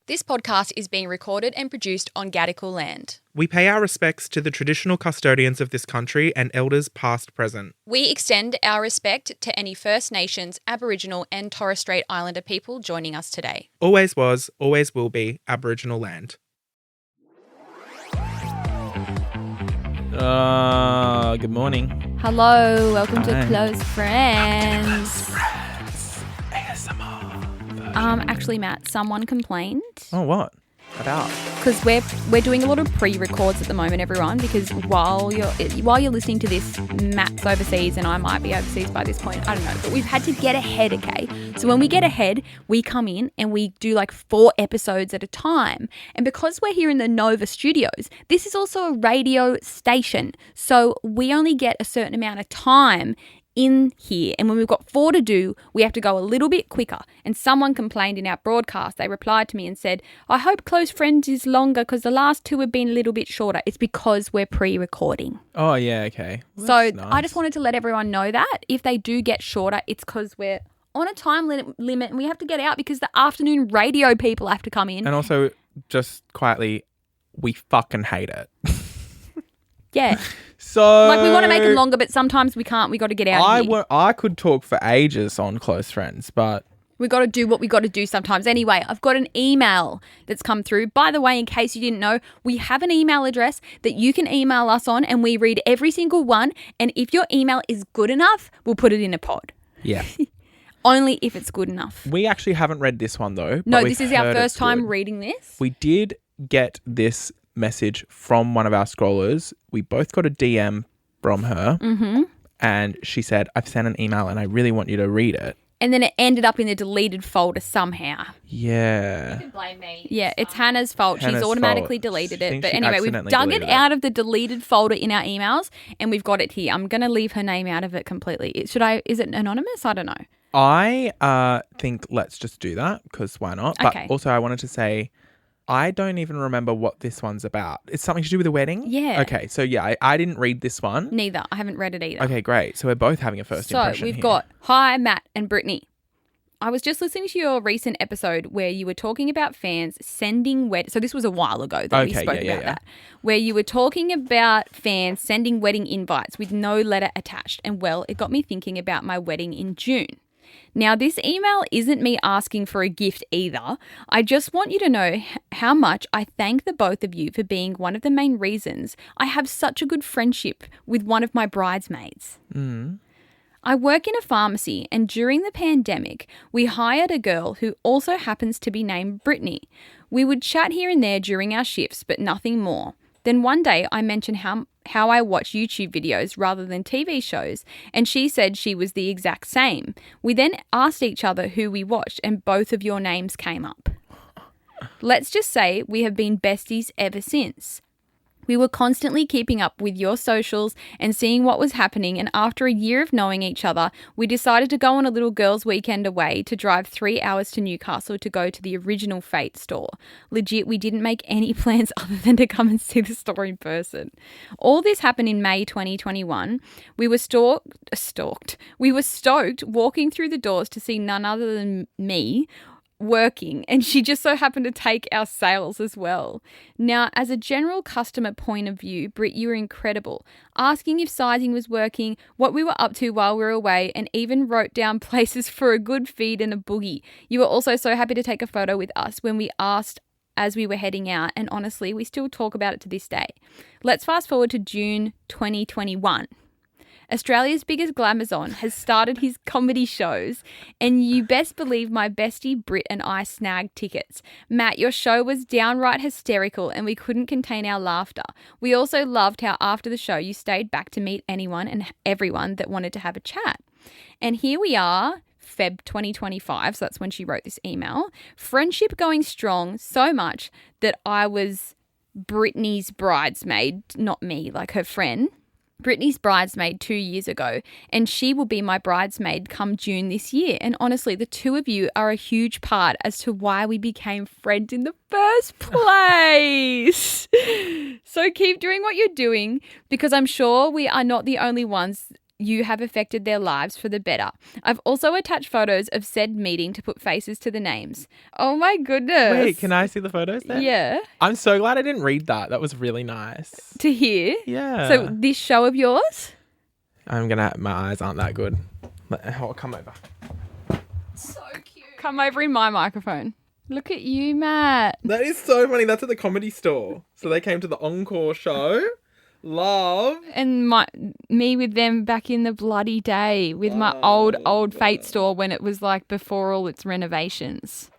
This podcast is being recorded and produced on Gadigal land. We pay our respects to the traditional custodians of this country and elders past, present. We extend our respect to any First Nations, Aboriginal and Torres Strait Islander people joining us today. Always was, always will be Aboriginal land. Good morning. Hello, welcome to Hi. Close Friends. ASMR. Actually, Matt, someone complained Oh, what? About? because we're doing a lot of pre-records at the moment, everyone. Because while you're listening to this, Matt's overseas and I might be overseas by this point. I don't know, but we've had to get ahead. Okay, so when we get ahead, we come in and we do like 4 episodes at a time. And because we're here in the Nova Studios, this is also a radio station, so we only get a certain amount of time in here, and when we've got 4 to do, we have to go a little bit quicker. And someone complained in our broadcast. They replied to me and said, I hope Close Friends is longer because the last 2 have been a little bit shorter. It's because we're pre-recording. Oh, yeah, okay. Well, So that's I nice. just wanted to let everyone know that if they do get shorter, it's because we're on a time limit and we have to get out because the afternoon radio people have to come in. And also, just quietly, we fucking hate it. Yeah. So... Like we want to make them longer, but sometimes we can't. We got to get out of here. I could talk for ages on Close Friends, but... We got to do what we got to do sometimes. Anyway, I've got an email that's come through. By the way, in case you didn't know, we have an email address that you can email us on and we read every single one. And if your email is good enough, we'll put it in a pod. Yeah. Only if it's good enough. We actually haven't read this one, though. No, but this we've is our heard first it's time good. reading this. We did get this message from one of our scrollers. We both got a DM from her. Mm-hmm. And she said, I've sent an email and I really want you to read it. And then it ended up in the deleted folder somehow. Yeah. Blame me. Yeah, it's Hannah's fault. Hannah's She's automatically fault. deleted I it. think But she anyway, we've accidentally dug it deleted it. out of the deleted folder in our emails and we've got it here. I'm going to leave her name out of it completely. Is it anonymous? I don't know. I think let's just do that because why not? But Okay. also I wanted to say I don't even remember what this one's about. It's something to do with a wedding? Yeah. Okay, so yeah, I didn't read this one. Neither. I haven't read it either. Okay, great. So we're both having a first So impression we've here. got, hi, Matt and Brittney. I was just listening to your recent episode where you were talking about fans sending so this was a while ago that we Okay, spoke yeah, about yeah. that, where you were talking about fans sending wedding invites with no letter attached. And well, it got me thinking about my wedding in June. Now, this email isn't me asking for a gift either. I just want you to know how much I thank the both of you for being one of the main reasons I have such a good friendship with one of my bridesmaids. I work in a pharmacy, and during the pandemic, we hired a girl who also happens to be named Brittney. We would chat here and there during our shifts, but nothing more. Then one day I mentioned how I watch YouTube videos rather than TV shows, and she said she was the exact same. We then asked each other who we watched, and both of your names came up. Let's just say we have been besties ever since. We were constantly keeping up with your socials and seeing what was happening, and after a year of knowing each other, we decided to go on a little girls' weekend away to drive 3 hours to Newcastle to go to the original Fate store. Legit, we didn't make any plans other than to come and see the store in person. All this happened in May 2021. We were stalked. We were stoked walking through the doors to see none other than me working, and she just so happened to take our sales as well. Now, as a general customer point of view, Britt, you were incredible. Asking if sizing was working, what we were up to while we were away, and even wrote down places for a good feed and a boogie. You were also so happy to take a photo with us when we asked as we were heading out, and honestly, we still talk about it to this day. Let's fast forward to June 2021. Australia's biggest glamazon has started his comedy shows, and you best believe my bestie Britt and I snagged tickets. Matt, your show was downright hysterical and we couldn't contain our laughter. We also loved how after the show you stayed back to meet anyone and everyone that wanted to have a chat. And here we are, Feb 2025, so that's when she wrote this email. Friendship going strong so much that I was Brittney's bridesmaid, not me, like her friend. Brittney's bridesmaid 2 years ago, and she will be my bridesmaid come June this year. And honestly, the two of you are a huge part as to why we became friends in the first place. So keep doing what you're doing, because I'm sure we are not the only ones you have affected their lives for the better. I've also attached photos of said meeting to put faces to the names. Oh my goodness. Wait, can I see the photos then? Yeah. I'm so glad I didn't read that. That was really nice. To hear. Yeah. So this show of yours? My eyes aren't that good. I'll come over. So cute. Come over in my microphone. Look at you, Matt. That is so funny. That's at the Comedy Store. So they came to the Encore show. Love. And me with them back in the bloody day with my old Fate store when it was like before all its renovations.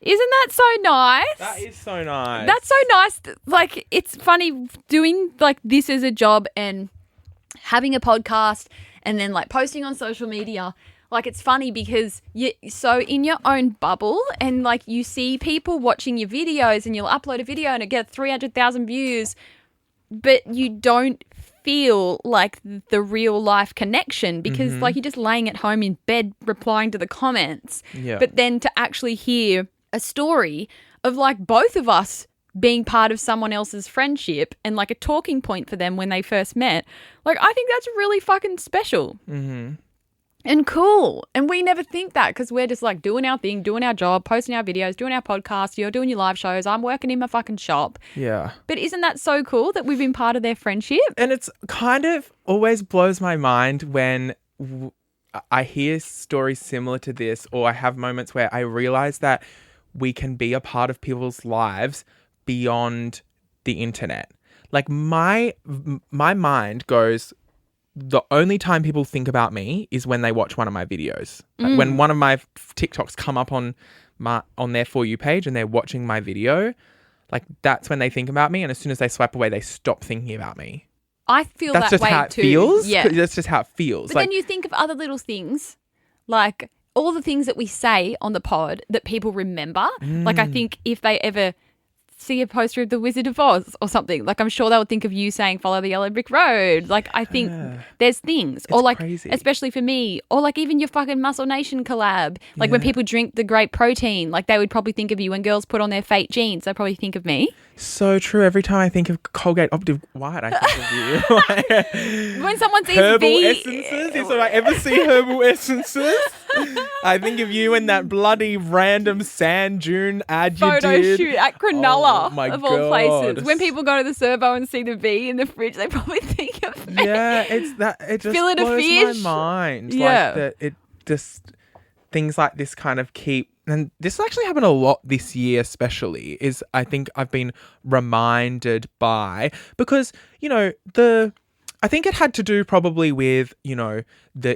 Isn't that so nice? That is so nice. That's so nice. Like, it's funny doing like this as a job and having a podcast and then like posting on social media. Like, it's funny because you're so in your own bubble and like you see people watching your videos and you'll upload a video and it gets 300,000 views, but you don't feel like the real life connection because like you're just laying at home in bed replying to the comments. Yeah. But then to actually hear a story of like both of us being part of someone else's friendship and like a talking point for them when they first met, like I think that's really fucking special. Mm-hmm. And cool. And we never think that because we're just like doing our thing, doing our job, posting our videos, doing our podcast. You're doing your live shows. I'm working in my fucking shop. Yeah. But isn't that so cool that we've been part of their friendship? And it's kind of always blows my mind when I hear stories similar to this, or I have moments where I realize that we can be a part of people's lives beyond the internet. Like my mind goes, the only time people think about me is when they watch one of my videos. Like when one of my TikToks come up on their For You page and they're watching my video, like that's when they think about me. And as soon as they swipe away, they stop thinking about me. I feel That's that just way how it too. feels. Yeah. That's just how it feels. But then you think of other little things, like all the things that we say on the pod that people remember. Like I think if they ever see a poster of the Wizard of Oz or something, like I'm sure they'll think of you saying follow the yellow brick road. Like I think there's things, or like crazy. Especially for me, or like even your fucking Muscle Nation collab, like when people drink the great protein, like they would probably think of you. When girls put on their Fate jeans, they probably think of me. So true. Every time I think of Colgate Optic White, I think of you. When someone sees herbal V, essences. If I ever see herbal essences, I think of you in that bloody random sand dune ad you photo did. shoot at Cronulla, of all God. places. When people go to the servo and see the V in the fridge, they probably think of me. Yeah, it's that. It just Fillet of blows fish. my mind. Yeah. Like that. It just things like this kind of keep. And this actually happened a lot this year, especially. Is I think I've been reminded by because I think it had to do probably with the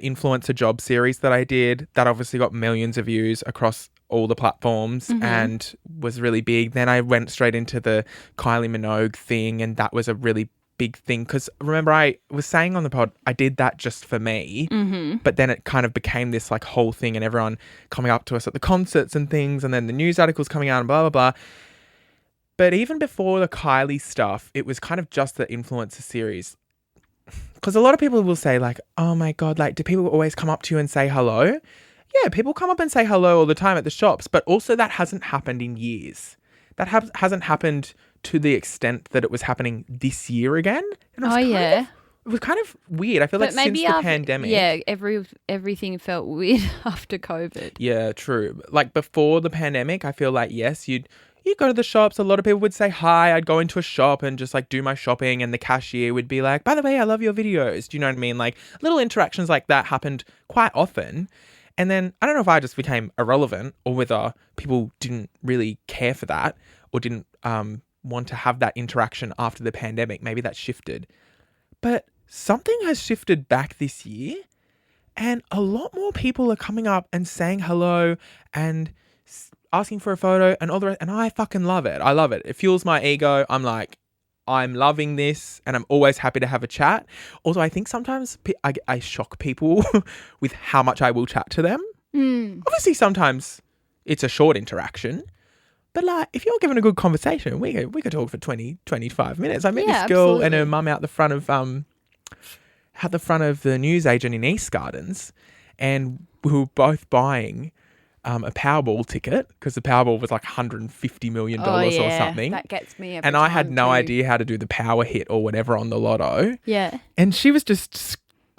influencer job series that I did. That obviously got millions of views across all the platforms and was really big. Then I went straight into the Kylie Minogue thing, and that was a really big thing because remember I was saying on the pod I did that just for me, but then it kind of became this like whole thing and everyone coming up to us at the concerts and things, and then the news articles coming out and blah blah blah. But even before the Kylie stuff, it was kind of just the influencer series. Because a lot of people will say like, oh my God, like do people always come up to you and say hello? Yeah, people come up and say hello all the time at the shops, but also that hasn't happened in years. That hasn't happened to the extent that it was happening this year again. And it was kind of weird. I feel like since the pandemic. Yeah, everything felt weird after COVID. Yeah, true. Like before the pandemic, I feel like, yes, you'd go to the shops. A lot of people would say hi. I'd go into a shop and just like do my shopping, and the cashier would be like, by the way, I love your videos. Do you know what I mean? Like little interactions like that happened quite often. And then I don't know if I just became irrelevant or whether people didn't really care for that or didn't want to have that interaction after the pandemic. Maybe that shifted. But something has shifted back this year, and a lot more people are coming up and saying hello and asking for a photo and all the rest. And I fucking love it. I love it. It fuels my ego. I'm like, I'm loving this, and I'm always happy to have a chat. Although I think sometimes I shock people with how much I will chat to them. Obviously, sometimes it's a short interaction. But like, if you're given a good conversation, we could talk for 20, 25 minutes. I met this girl and her mum out the front of the newsagent in East Gardens, and we were both buying a Powerball ticket because the Powerball was like $150 million or something. That gets me every and I had time no too. idea how to do the power hit or whatever on the lotto. Yeah. And she was just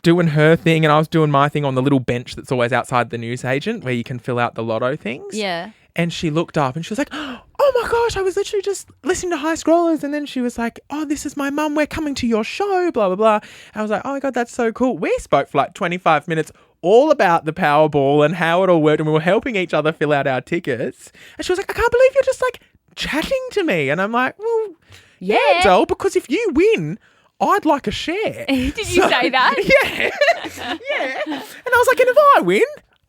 doing her thing and I was doing my thing on the little bench that's always outside the newsagent where you can fill out the lotto things. Yeah. And she looked up and she was like, oh my gosh, I was literally just listening to High Scrollers. And then she was like, oh, this is my mum. We're coming to your show, blah, blah, blah. And I was like, oh my God, that's so cool. We spoke for like 25 minutes all about the Powerball and how it all worked. And we were helping each other fill out our tickets. And she was like, I can't believe you're just like chatting to me. And I'm like, well, yeah, Joel, because if you win, I'd like a share. Did you say that? Yeah. Yeah. And I was like, and if I win,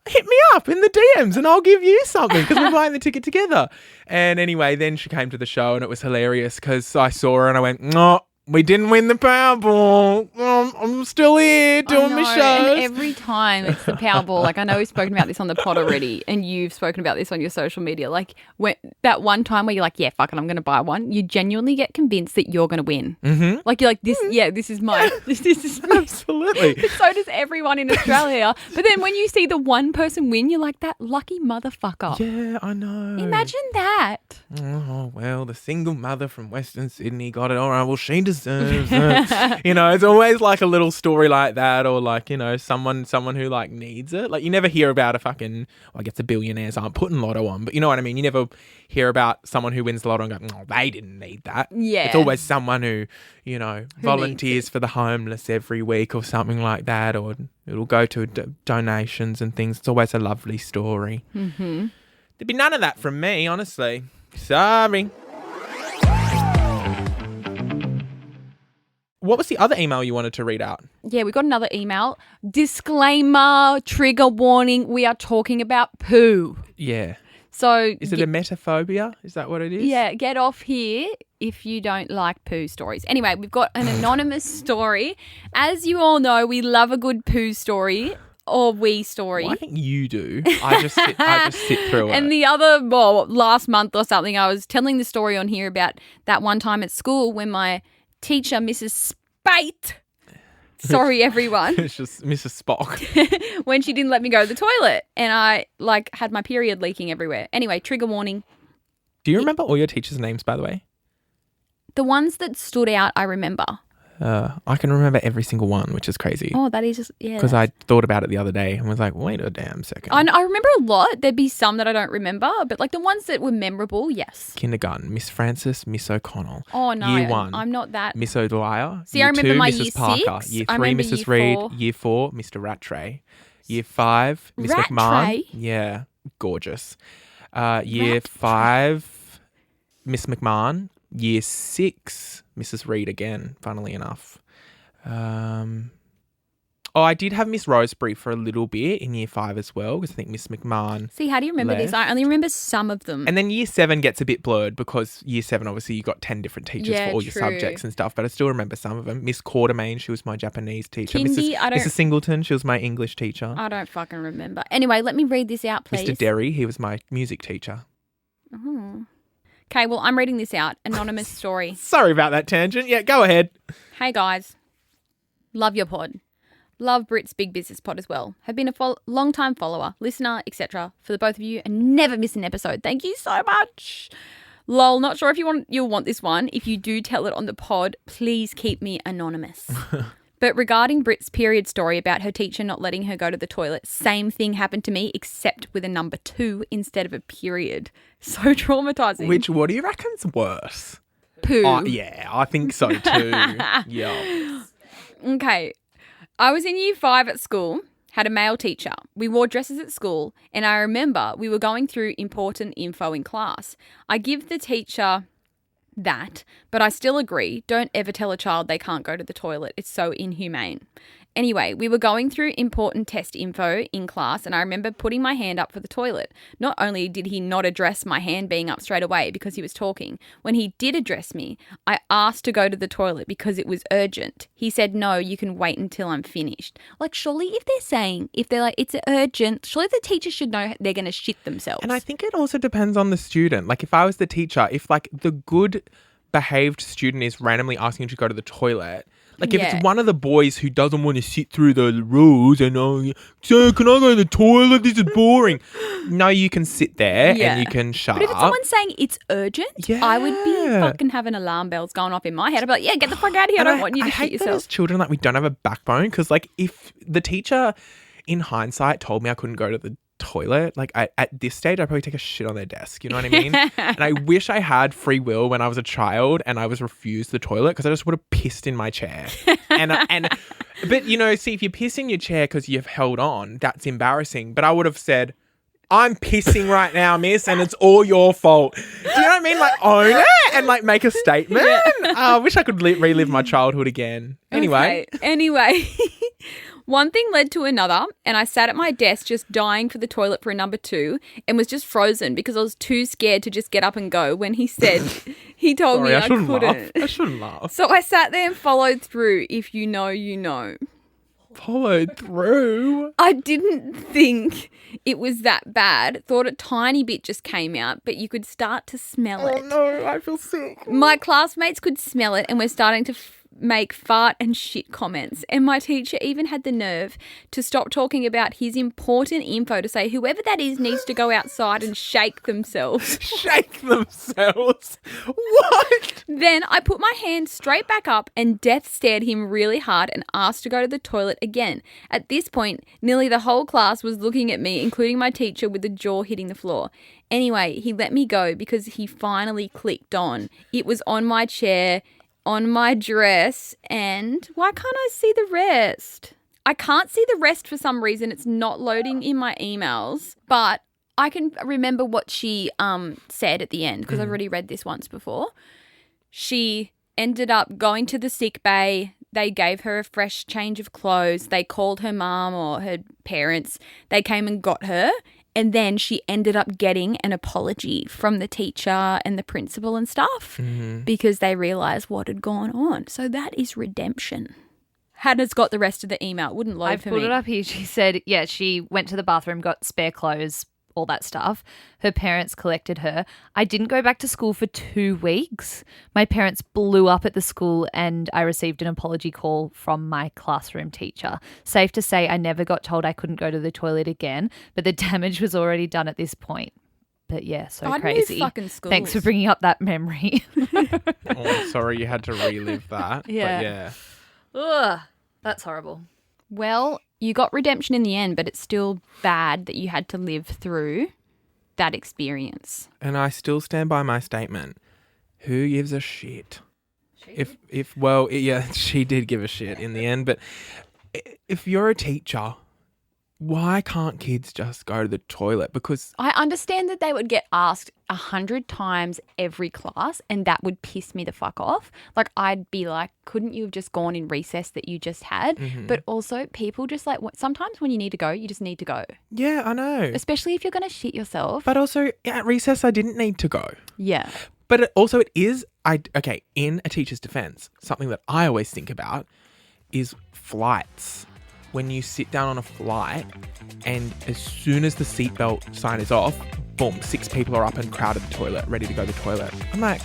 hit me up in the DMs and I'll give you something because we're buying the ticket together. And anyway, then she came to the show and it was hilarious because I saw her and I went, no, we didn't win the Powerball. I'm still here doing my shows. And every time it's the Powerball, like I know we've spoken about this on the pod already and you've spoken about this on your social media. Like when that one time where you're like, yeah, fuck it, I'm going to buy one. You genuinely get convinced that you're going to win. Mm-hmm. Like you're like, this is mine. This is mine. Absolutely. But so does everyone in Australia. But then when you see the one person win, you're like, that lucky motherfucker. Yeah, I know. Imagine that. Oh, well, the single mother from Western Sydney got it. All right, well, she deserves it. You know, it's always like a little story like that or like, you know, someone who like needs it. Like you never hear about a fucking, well, I guess the billionaires aren't putting lotto on, but you know what I mean? You never hear about someone who wins the lotto and go, oh, they didn't need that. Yeah. It's always someone who, you know, volunteers for the homeless every week or something like that, or it'll go to donations and things. It's always a lovely story. Mm-hmm. There'd be none of that from me, honestly. Sorry. What was the other email you wanted to read out? Yeah, we got another email. Disclaimer, trigger warning, we are talking about poo. Yeah. So is it a metaphobia? Is that what it is? Yeah, get off here if you don't like poo stories. Anyway, we've got an anonymous story. As you all know, we love a good poo story. Or wee story. Well, I think you do. I just sit through it. And the other, last month or something, I was telling the story on here about that one time at school when my teacher, Mrs. Spate, sorry everyone. It's just Mrs. Spock. When she didn't let me go to the toilet and I like had my period leaking everywhere. Anyway, trigger warning. Do you remember all your teachers' names, by the way? The ones that stood out, I remember. I can remember every single one, which is crazy. Oh, that is just, yeah. Because I thought about it the other day and was like, wait a damn second. I remember a lot. There'd be some that I don't remember, but like the ones that were memorable, yes. Kindergarten, Miss Francis, Miss O'Connell. Oh, no. Year 1. I'm not that. Miss O'Dwyer. See, I remember 2, my Mrs. year Parker. 6. Year I 3, remember Mrs. year Reed. 4. Year 4, Mr. Rattray. Year 5, Miss Rattray? McMahon. Yeah, gorgeous. Year 5, Miss McMahon. Year 6, Mrs. Reed again, funnily enough. I did have Miss Roseberry for a little bit in year 5 as well, because I think Miss McMahon. See, how do you remember this? I only remember some of them. And then year 7 gets a bit blurred because year 7, obviously, you got 10 different teachers for all your subjects and stuff, but I still remember some of them. Miss Quartermain, she was my Japanese teacher. Mrs. Singleton, she was my English teacher. I don't fucking remember. Anyway, let me read this out, please. Mr. Derry, he was my music teacher. Oh. Okay, well, I'm reading this out. Anonymous story. Sorry about that tangent. Yeah, go ahead. Hey, guys. Love your pod. Love Brit's Big Business pod as well. Have been a long-time follower, listener, etc. for the both of you and never miss an episode. Thank you so much. Lol, not sure if you'll want this one. If you do tell it on the pod, please keep me anonymous. But regarding Brit's period story about her teacher not letting her go to the toilet, same thing happened to me except with a number 2 instead of a period. So traumatizing. What do you reckon's worse? Poo. Yeah, I think so too. Yeah. Okay. I was in year 5 at school, had a male teacher. We wore dresses at school, and I remember we were going through important info in class. I give the teacher that, but I still agree, don't ever tell a child they can't go to the toilet. It's so inhumane. Anyway, we were going through important test info in class, and I remember putting my hand up for the toilet. Not only did he not address my hand being up straight away because he was talking, when he did address me, I asked to go to the toilet because it was urgent. He said, no, you can wait until I'm finished. Like, surely if they're like, it's urgent, surely the teacher should know they're going to shit themselves. And I think it also depends on the student. Like, if I was the teacher, if like the good behaved student is randomly asking you to go to the toilet, Like if Yeah. it's one of the boys who doesn't want to sit through the rules and sir, can I go to the toilet? This is boring. No, you can sit there Yeah. and you can shut But if it's up. someone saying it's urgent, I would be Yeah. fucking having alarm bells going off in my head. I'd be like, yeah, get the fuck out of here. I don't want you to I shit hate that yourself. as children, like we don't have a backbone, because like if the teacher in hindsight told me I couldn't go to the toilet, like at this stage I'd probably take a shit on their desk, you know what I mean? And I wish I had free will when I was a child and I was refused the toilet, because I just would have pissed in my chair. But you know, see, if you piss in your chair because you've held on, that's embarrassing. But I would have said, I'm pissing right now, miss, and it's all your fault. Do you know what I mean? Like, own it and like make a statement. I wish I could relive my childhood again. Anyway. Okay. Anyway, one thing led to another, and I sat at my desk just dying for the toilet for a number 2 and was just frozen because I was too scared to just get up and go when he said he told me I couldn't. Laugh. I shouldn't laugh. So I sat there and followed through. If you know, you know. Followed through. I didn't think it was that bad. Thought a tiny bit just came out, but you could start to smell it. Oh no, I feel sick. My classmates could smell it and were starting to make fart and shit comments. And my teacher even had the nerve to stop talking about his important info to say whoever that is needs to go outside and shake themselves. Shake themselves? What? Then I put my hand straight back up and death stared him really hard and asked to go to the toilet again. At this point, nearly the whole class was looking at me, including my teacher, with the jaw hitting the floor. Anyway, he let me go because he finally clicked on. It was on my chair, on my dress, and why can't I see the rest? I can't see the rest for some reason. It's not loading in my emails, but I can remember what she said at the end because I've already read this once before. She ended up going to the sick bay. They gave her a fresh change of clothes. They called her mum or her parents. They came and got her. And then she ended up getting an apology from the teacher and the principal and stuff because they realised what had gone on. So that is redemption. Hannah's got the rest of the email. It wouldn't load I've for put me. it up here. She said, yeah, she went to the bathroom, got spare clothes, all that stuff. Her parents collected her. I didn't go back to school for 2 weeks. My parents blew up at the school and I received an apology call from my classroom teacher. Safe to say I never got told I couldn't go to the toilet again, but the damage was already done at this point. But yeah, so I'd crazy. move fucking schools. Thanks for bringing up that memory. Oh, sorry, you had to relive that. Yeah. But yeah. Ugh, that's horrible. Well, you got redemption in the end, but it's still bad that you had to live through that experience. And I still stand by my statement. Who gives a shit? Yeah, she did give a shit in the end. But if you're a teacher, why can't kids just go to the toilet? Because I understand that they would get asked 100 times every class and that would piss me the fuck off. Like, I'd be like, couldn't you have just gone in recess that you just had? But also people just like, sometimes when you need to go, you just need to go. yeah, I know. Especially if you're going to shit yourself. But also at recess, I didn't need to go. Yeah. But it is, in a teacher's defense, something that I always think about is flights. When you sit down on a flight and as soon as the seatbelt sign is off, boom, 6 people are up and crowded the toilet, ready to go to the toilet. I'm like,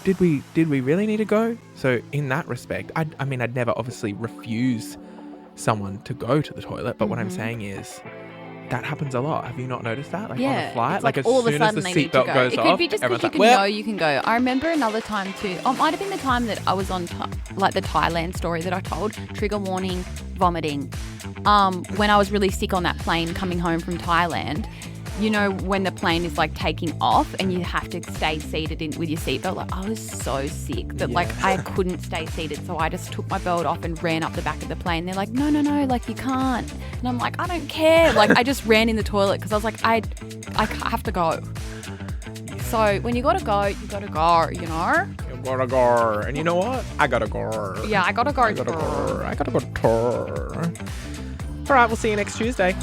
did we really need to go? So in that respect, I'd never obviously refuse someone to go to the toilet, but what I'm saying is that happens a lot. Have you not noticed that? Like on a flight, it's like as all of a soon as the sudden they need to seatbelt go. goes It off, could be just because everyone's you like, can well, go, you can go. I remember another time too. Oh, it might have been the time that I was on, like the Thailand story that I told. Trigger warning, vomiting. When I was really sick on that plane coming home from Thailand, you know, when the plane is like taking off and you have to stay seated with your seatbelt. Like, I was so sick that like I couldn't stay seated. So I just took my belt off and ran up the back of the plane. They're like, no, like you can't. And I'm like, I don't care. Like, I just ran in the toilet because I was like, I have to go. So when you gotta go, you gotta go, you know? You gotta go. And you know what? I gotta go. Yeah, I gotta go. I gotta go. I gotta go. All right, we'll see you next Tuesday.